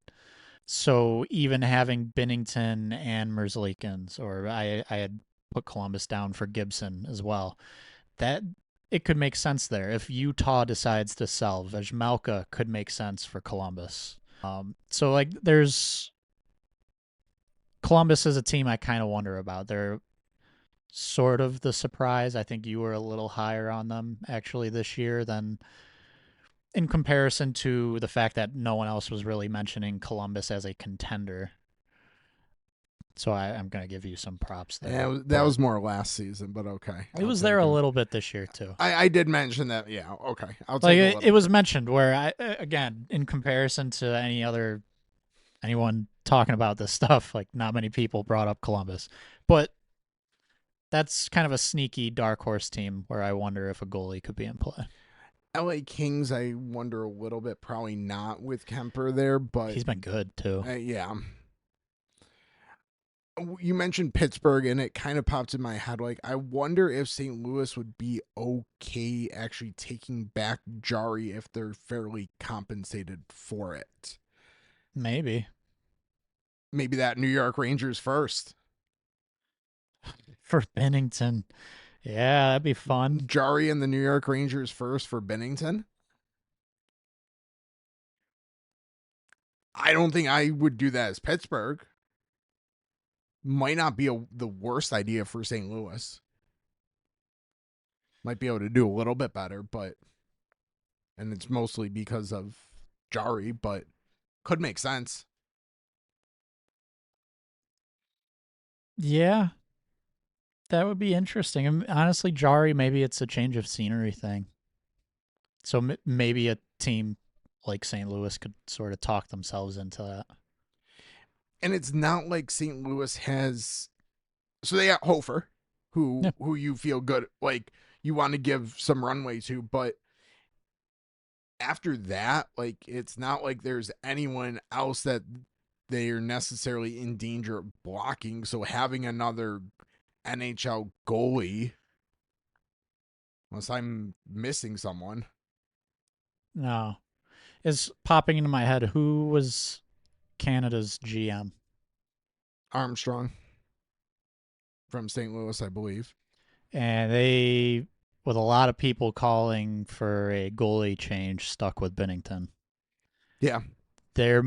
So even having Binnington and Merzlikins, or I had put Columbus down for Gibson as well, that it could make sense there. If Utah decides to sell, Vejmelka could make sense for Columbus. So like there's Columbus is a team I kind of wonder about. They're sort of the surprise. I think you were a little higher on them actually this year than in comparison to the fact that no one else was really mentioning Columbus as a contender. So I'm going to give you some props there. Yeah, that But was more last season, but okay, it I'll was there take a it. little bit this year too. I did mention that. Yeah, okay, I'll Like take a it little was bit. mentioned where I again in comparison to anyone talking about this stuff, like not many people brought up Columbus. But that's kind of a sneaky dark horse team where I wonder if a goalie could be in play. LA Kings, I wonder a little bit. Probably not with Kemper there, but He's been good too. yeah. You mentioned Pittsburgh, and it kind of popped in my head. Like, I wonder if St. Louis would be okay actually taking back Jari if they're fairly compensated for it. Maybe. Maybe that New York Rangers first. For Bennington. Yeah, that'd be fun. Jari and the New York Rangers first for Bennington. I don't think I would do that as Pittsburgh. Might not be the worst idea for St. Louis. Might be able to do a little bit better, but and it's mostly because of Jari, but could make sense. Yeah, that would be interesting. And honestly, Jari, maybe it's a change of scenery thing. So maybe a team like St. Louis could sort of talk themselves into that. And it's not like St. Louis has. So they got Hofer, Yeah, who you feel good like you want to give some runway to, but after that, like it's not like there's anyone else that they are necessarily in danger of blocking. So having another NHL goalie, unless I'm missing someone. No. Is popping into my head who was Canada's GM? Armstrong from St. Louis, I believe. And they, with a lot of people calling for a goalie change, stuck with Binnington. Yeah. There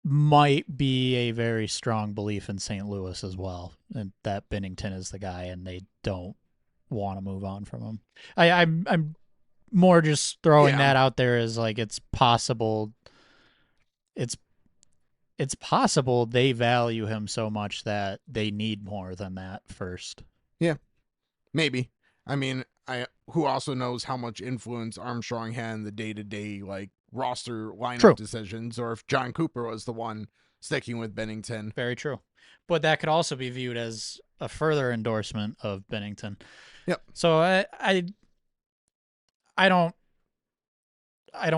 might be a very strong belief in St. Louis as well, and that Binnington is the guy, and they don't want to move on from him. I'm more just throwing Yeah. that out there as like it's possible. It's it's possible they value him so much that they need more than that first. Yeah. Maybe. I mean, I who also knows how much influence Armstrong had in the day-to-day like roster lineup True. decisions, or if John Cooper was the one sticking with Bennington. Very true. But that could also be viewed as a further endorsement of Binnington. Yep. So I don't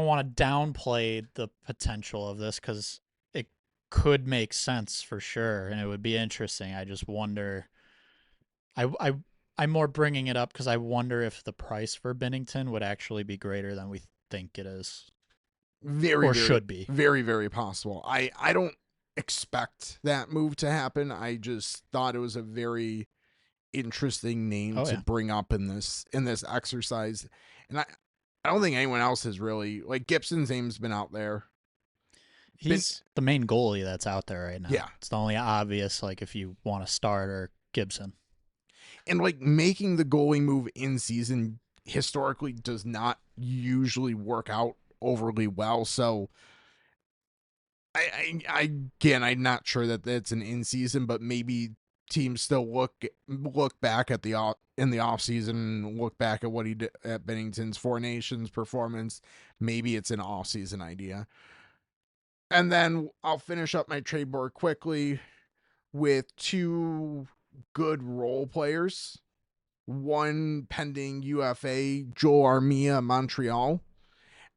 want to downplay the potential of this because it could make sense for sure, and it would be interesting. I just wonder. I I'm more bringing it up because I wonder if the price for Binnington would actually be greater than we think it is Very, or very, should be. very, very possible. I don't expect that move to happen. I just thought it was a very interesting name Oh to yeah, bring up in this exercise. And I don't think anyone else has really, like, Gibson's name's been out there. Been he's the main goalie that's out there right now. Yeah. It's the only obvious like if you want to start or Gibson. And like making the goalie move in season historically does not usually work out overly well. So I again, I'm not sure that it's an in season, but maybe teams still look back at in the off season, look back at what he did at Bennington's Four Nations performance. Maybe it's an off season idea. And then I'll finish up my trade board quickly with two good role players. One pending UFA, Joel Armia, Montreal,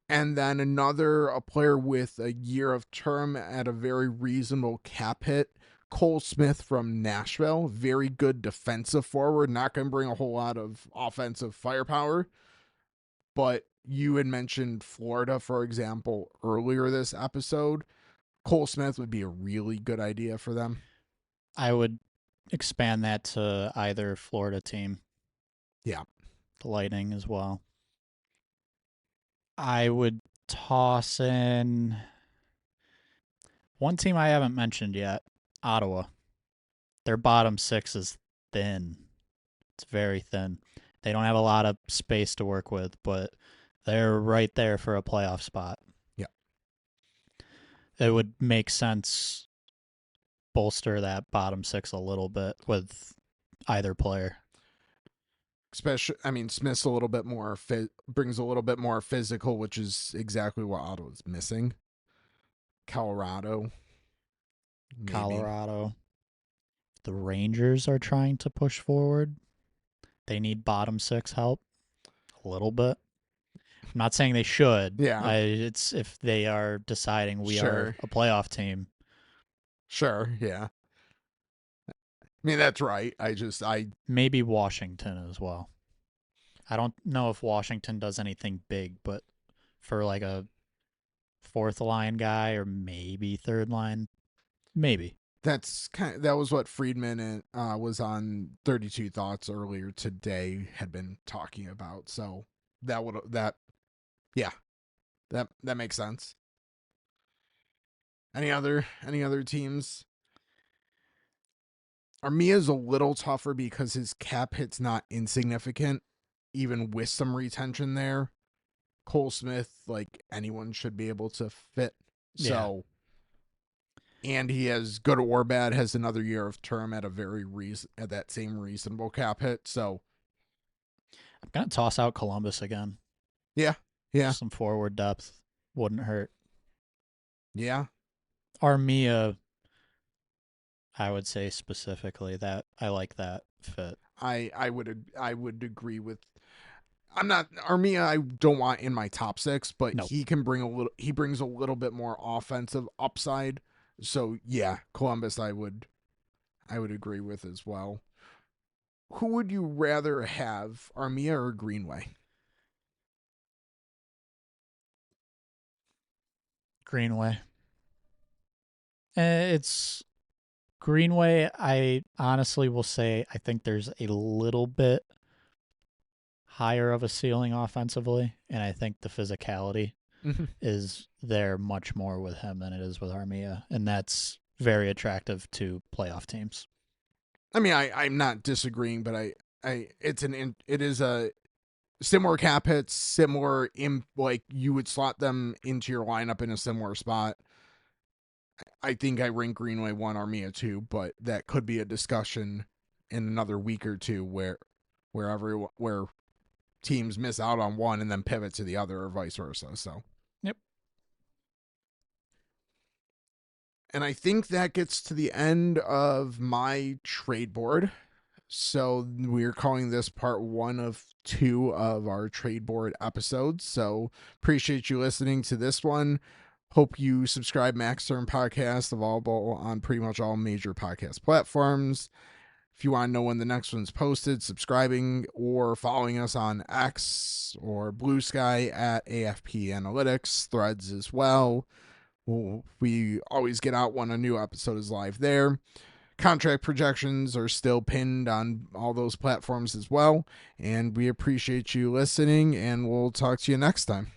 and then a player with a year of term at a very reasonable cap hit, Cole Smith from Nashville. Very good defensive forward, not going to bring a whole lot of offensive firepower, but you had mentioned Florida, for example, earlier this episode. Cole Smith would be a really good idea for them. I would expand that to either Florida team. Yeah. The Lightning as well. I would toss in one team I haven't mentioned yet, Ottawa. Their bottom six is thin. It's very thin. They don't have a lot of space to work with, but they're right there for a playoff spot. Yeah. It would make sense bolster that bottom six a little bit with either player. Especially, I mean, Smith's a little bit more brings a little bit more physical, which is exactly what Ottawa's missing. Colorado, maybe. Colorado. The Rangers are trying to push forward. They need bottom six help a little bit. I'm not saying they should. Yeah. It's if they are deciding we are a playoff team. Sure, yeah. I mean, that's right. Maybe Washington as well. I don't know if Washington does anything big, but for like a fourth line guy or maybe third line, maybe. that was what Friedman and was on 32 Thoughts earlier today had been talking about. So yeah, that makes sense. Any other teams? Armia's a little tougher because his cap hit's not insignificant, even with some retention there. Cole Smith, like anyone should be able to fit. So, and he has, good or bad, has another year of term at at that same reasonable cap hit. So, I'm gonna toss out Columbus again. Yeah. Some forward depth wouldn't hurt. Yeah. Armia, I would say specifically that I like that fit. I would agree with. I'm not Armia. I don't want in my top six, but Nope. he brings a little bit more offensive upside. So yeah, Columbus. I would I would agree with as well. Who would you rather have, Armia or Greenway? Greenway. It's Greenway. I honestly will say I think there's a little bit higher of a ceiling offensively, and I think the physicality is there much more with him than it is with Armia, and that's very attractive to playoff teams. I mean, I'm not disagreeing, but it is a similar cap hits, similar like you would slot them into your lineup in a similar spot. I think I rank Greenway 1, Armia 2, but that could be a discussion in another week or two where teams miss out on one and then pivot to the other or vice versa. So, yep. And I think that gets to the end of my trade board. So we're calling this part 1 of 2 of our trade board episodes. So appreciate you listening to this one. Hope you subscribe. Max Term Podcast, available on pretty much all major podcast platforms. If you want to know when the next one's posted, subscribing or following us on X or Blue Sky at AFP Analytics, Threads as well. We always get out when a new episode is live there. Contract projections are still pinned on all those platforms as well. And we appreciate you listening, and we'll talk to you next time.